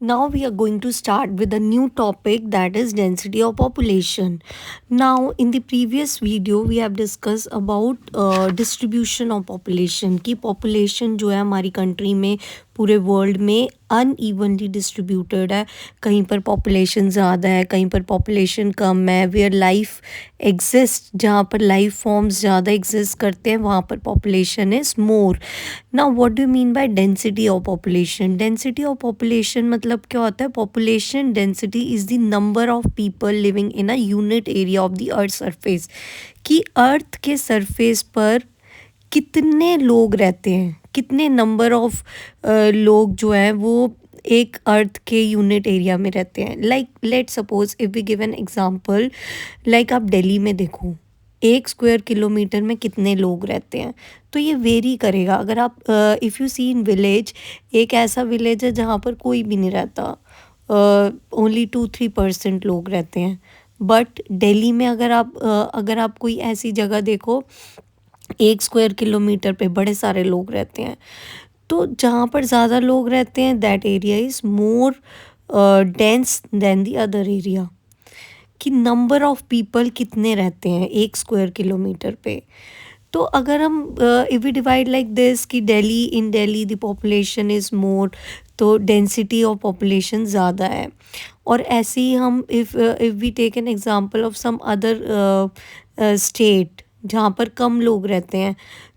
Now we are going to start with a new topic, that is density of population. Now in the previous video we have discussed about distribution of population कि population जो है हमारी country में पूरे world में unevenly distributed है. कहीं पर पॉपुलेशन ज़्यादा है, कहीं पर पॉपुलेशन कम है. वेयर लाइफ एग्जिस्ट, जहाँ पर लाइफ फॉर्म्स ज़्यादा एग्जिस्ट करते हैं वहाँ पर population is more. Now what do mean by density of population? Density of population मतलब क्या होता है? Population density is the number of people living in a unit area of the earth surface. कि अर्थ के सरफेस पर कितने लोग रहते हैं, कितने नंबर ऑफ लोग जो हैं वो एक अर्थ के यूनिट एरिया में रहते हैं. Like let suppose if we give an example, like आप दिल्ली में देखो 1 स्क्वायर किलोमीटर में कितने लोग रहते हैं. तो ये वेरी करेगा. अगर आप if you see in village, एक ऐसा विलेज है जहाँ पर कोई भी नहीं रहता, ओनली 2-3% लोग रहते हैं. बट दिल्ली में अगर आप कोई ऐसी जगह देखो 1 स्क्वायर किलोमीटर पे बड़े सारे लोग रहते हैं. तो जहाँ पर ज़्यादा लोग रहते हैं that area is more dense then the other area. कि नंबर ऑफ पीपल कितने रहते हैं 1 स्क्वायर किलोमीटर पे. तो अगर हम if we divide like this कि Delhi the population is more, तो डेंसिटी ऑफ पॉपुलेशन ज़्यादा है. और ऐसे ही हम if we take an example of some other state जहाँ पर कम लोग रहते हैं,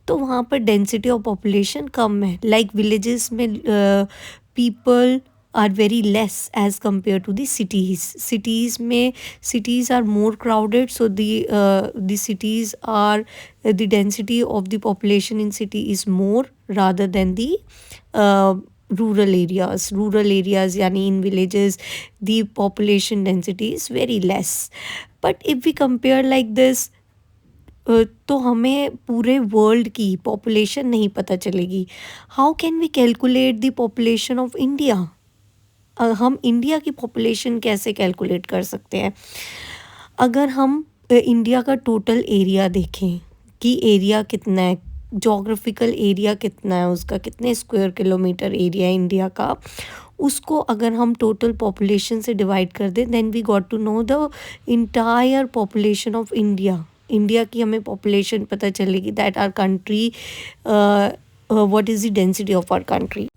तो वहाँ पर डेंसिटी ऑफ पॉपुलेशन कम है. लाइक विलेजेस में people are very less as compared to the cities. Cities are more crowded, so the cities are the density of the population in city is more rather than the uh, rural areas. Yani in villages the population density is very less. But if we compare like this, तो हमें पूरे world की population नहीं पता चलेगी. How can we calculate the population of India? हम India की population कैसे कैलकुलेट कर सकते हैं? अगर हम इंडिया का टोटल एरिया देखें कि एरिया कितना है, जोग्राफिकल एरिया कितना है, उसका कितने स्क्वायर किलोमीटर एरिया है इंडिया का, उसको अगर हम टोटल पॉपुलेशन से डिवाइड कर दें then we got to know the entire population of India. India की हमें पॉपुलेशन पता चलेगी that our country, what is the density of our country.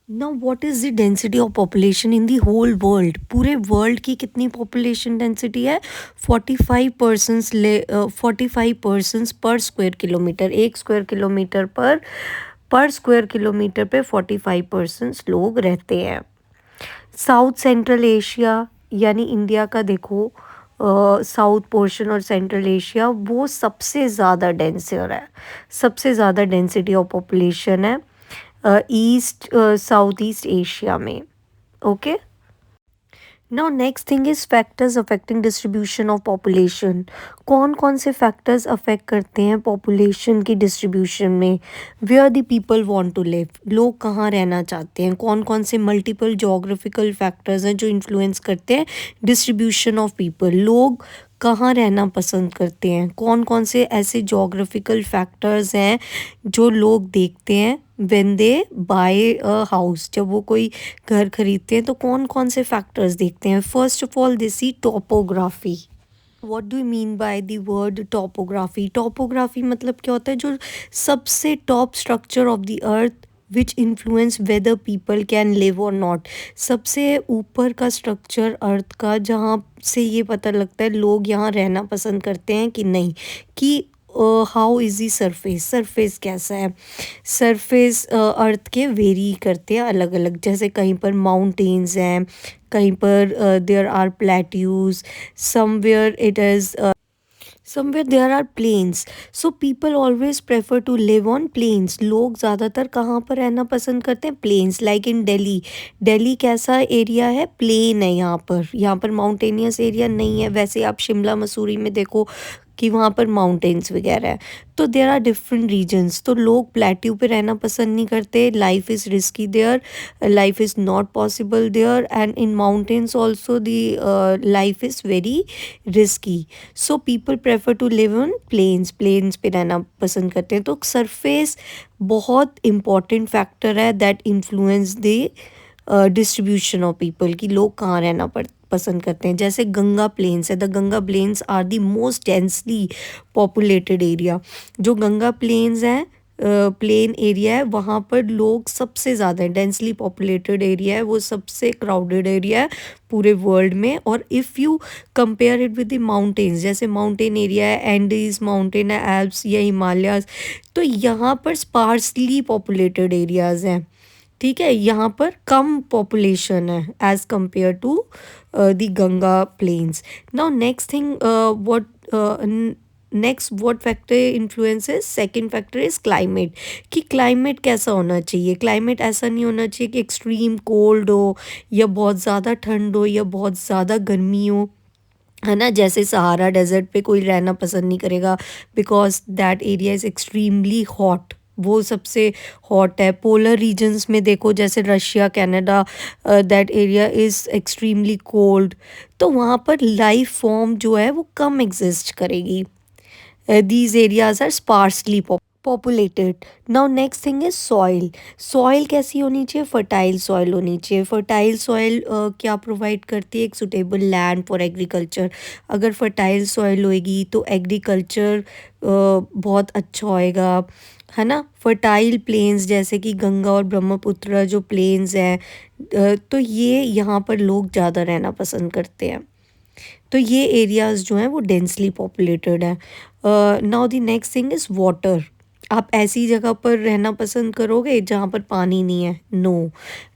Now what is the density of population in the whole world? पूरे world की कितनी population density है? 45 persons per square kilometre. 1 square kilometre per square kilometre पे 45% लोग रहते हैं. South Central Asia यानी India का देखो, साउथ पोर्शन और सेंट्रल एशिया वो सबसे ज़्यादा डेंसर है, सबसे ज़्यादा डेंसिटी ऑफ पॉपुलेशन है ईस्ट साउथ ईस्ट एशिया में. Okay. Now next thing is factors affecting distribution of population. कौन कौन से फैक्टर्स अफेक्ट करते हैं पॉपुलेशन की डिस्ट्रीब्यूशन में? Where the people want to live, लोग कहाँ रहना चाहते हैं. कौन कौन से मल्टीपल जोग्राफिकल फैक्टर्स हैं जो इन्फ्लुएंस करते हैं डिस्ट्रीब्यूशन ऑफ पीपल. लोग कहाँ रहना पसंद करते हैं, कौन कौन से ऐसे जोग्राफिकल फैक्टर्स हैं जो लोग देखते हैं when they buy a house. जब वो कोई घर खरीदते हैं तो कौन कौन से फैक्टर्स देखते हैं? First of all this see topography. What do you mean by the word topography? Topography मतलब क्या होता है? जो सबसे top structure of the earth which influence whether people can live और नॉट. सबसे ऊपर का स्ट्रक्चर अर्थ का जहाँ से ये पता लगता है लोग यहाँ रहना पसंद करते हैं कि नहीं. कि हाउ इज़ दी सरफेस कैसा है. सरफेस अर्थ के वेरी करते हैं अलग अलग. जैसे कहीं पर माउंटेन्स हैं, कहीं पर there are plateaus, somewhere it is somewhere there are plains. So people always prefer to live on plains. लोग ज़्यादातर कहाँ पर रहना पसंद करते हैं? plains. Like in दिल्ली कैसा एरिया है? प्लेन है. यहाँ पर माउंटेनियस एरिया नहीं है. वैसे आप शिमला मसूरी में देखो कि वहाँ पर माउंटेन्स वगैरह है. तो देयर आर डिफरेंट रीजन्स. तो लोग प्लेट्यू पे रहना पसंद नहीं करते. Life is risky there, life is not possible there, and in mountains also the life is very risky. So people prefer to live on plains पे रहना पसंद करते हैं. तो सरफेस बहुत इम्पॉर्टेंट फैक्टर है that influence the distribution of people कि लोग कहाँ रहना पसंद करते हैं। जैसे गंगा प्लेन्स है, the Ganga plains are the most densely populated area. जो गंगा प्लेन्स है, प्लेन एरिया है, वहाँ पर लोग सबसे ज़्यादा डेंसली पॉपुलेटेड एरिया है, वो सबसे क्राउडेड एरिया है पूरे वर्ल्ड में। और if you compare it with the mountains, जैसे माउंटेन एरिया है, एंडीज माउंटेन है, एल्प्स या हिमालयाज, तो यहाँ पर स्पार्सली पॉपुलेटेड एरियाज़ हैं। ठीक है, यहाँ पर कम पॉपुलेशन है as compare to the Ganga plains. Now next thing, what factor influences, second factor is climate, कि क्लाइमेट कैसा होना चाहिए। क्लाइमेट ऐसा नहीं होना चाहिए कि एक्सट्रीम कोल्ड हो या बहुत ज़्यादा ठंड हो या बहुत ज़्यादा गर्मी हो, है ना। जैसे सहारा डेजर्ट पे कोई रहना पसंद नहीं करेगा because that area is extremely hot, वो सबसे हॉट है। पोलर रीजन्स में देखो, जैसे Russia, Canada, that area is extremely cold, तो वहाँ पर लाइफ फॉर्म जो है वो कम एग्जिस्ट करेगी। These areas are sparsely populated. Now next thing is soil. Soil कैसी होनी चाहिए? फर्टाइल सॉइल होनी चाहिए। फर्टाइल सॉइल क्या प्रोवाइड करती है? एक सुटेबल लैंड फॉर एग्रीकल्चर। अगर फर्टाइल सॉइल होएगी तो एग्रीकल्चर बहुत अच्छा होएगा, है ना। फर्टाइल प्लेन्स जैसे कि गंगा और ब्रह्मपुत्र जो प्लेन्स हैं, तो ये यहाँ पर लोग ज़्यादा रहना पसंद करते हैं। तो ये एरियाज़ जो हैं वो डेंसली पॉपुलेटेड है। Now the next thing is water. आप ऐसी जगह पर रहना पसंद करोगे जहाँ पर पानी नहीं है? No,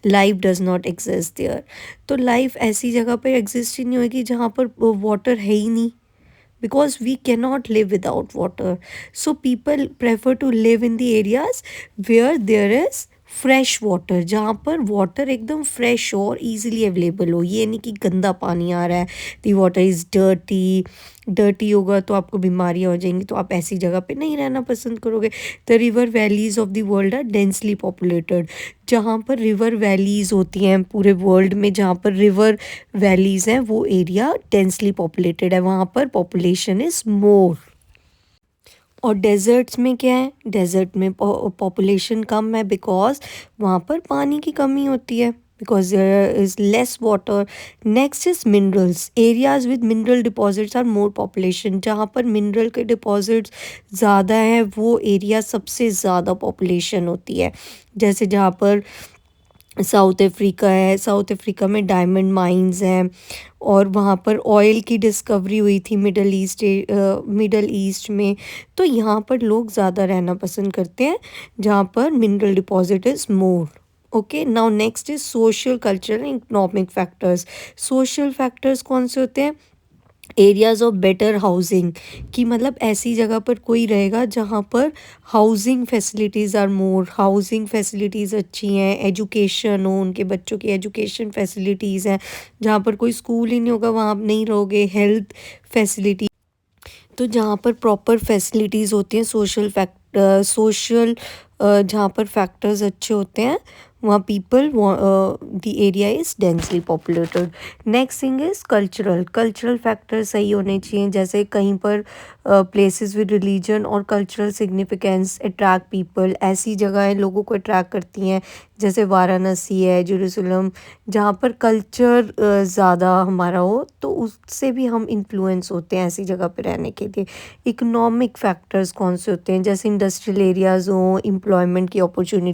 life does not exist there. तो लाइफ ऐसी जगह पर एग्जिस्ट ही नहीं होगी जहाँ पर वाटर है ही नहीं, because we cannot live without water. So people prefer to live in the areas where there is fresh water, जहाँ पर वाटर एकदम फ्रेश हो और ईजिली अवेलेबल हो। ये नहीं कि गंदा पानी आ रहा है, the water is dirty. Dirty होगा तो आपको बीमारियाँ हो जाएंगी, तो आप ऐसी जगह पे नहीं रहना पसंद करोगे। The river valleys of the world are densely populated. जहाँ पर रिवर वैलीज़ होती हैं पूरे वर्ल्ड में, जहाँ पर रिवर वैलीज़ हैं, वो एरिया डेंसली पॉपुलेटेड है, वहाँ पर पॉपुलेशन इज़ मोर। और डेज़र्ट्स में क्या है? डेज़र्ट में पॉपुलेशन कम है बिकॉज वहाँ पर पानी की कमी होती है, because there is less water. Next is minerals. Areas with mineral deposits are more population. जहाँ पर मिनरल के डिपॉजिट्स ज़्यादा हैं वो एरिया सबसे ज़्यादा पॉपुलेशन होती है। जैसे जहाँ पर साउथ अफ्रीका है, साउथ अफ्रीका में डायमंड माइंस हैं और वहाँ पर ऑयल की डिस्कवरी हुई थी मिडल ईस्ट में। तो यहाँ पर लोग ज़्यादा रहना पसंद करते हैं जहाँ पर mineral deposit is more. Okay, now next is social, cultural and economic factors. Social factors कौन से होते हैं? एरियाज़ ऑफ बेटर हाउसिंग, कि मतलब ऐसी जगह पर कोई रहेगा जहाँ पर housing facilities are more, housing facilities अच्छी हैं, एजुकेशन हो, उनके बच्चों की एजुकेशन फैसिलिटीज़ हैं। जहाँ पर कोई स्कूल ही नहीं होगा वहाँ आप नहीं रहोगे। हेल्थ फैसिलिटी, तो जहाँ पर प्रॉपर फैसिलिटीज़ होती हैं, सोशल जहाँ पर फैक्टर्स अच्छे होते हैं, वहाँ people, the area is densely populated. Next thing is cultural. Cultural factor सही होने चाहिए, जैसे कहीं पर प्लेसेस विद रिलीजन और कल्चरल सिग्निफिकेंस अट्रैक्ट पीपल। ऐसी जगहें लोगों को अट्रैक्ट करती हैं, जैसे वाराणसी है, जेरूसलम, जहाँ पर कल्चर ज़्यादा हमारा हो, तो उससे भी हम इन्फ्लुएंस होते हैं ऐसी जगह पे रहने के लिए। इकोनॉमिक फैक्टर्स कौन से होते हैं? जैसे इंडस्ट्रियल एरियाज़ हों, एम्प्लॉयमेंट की अपॉर्चुनिटी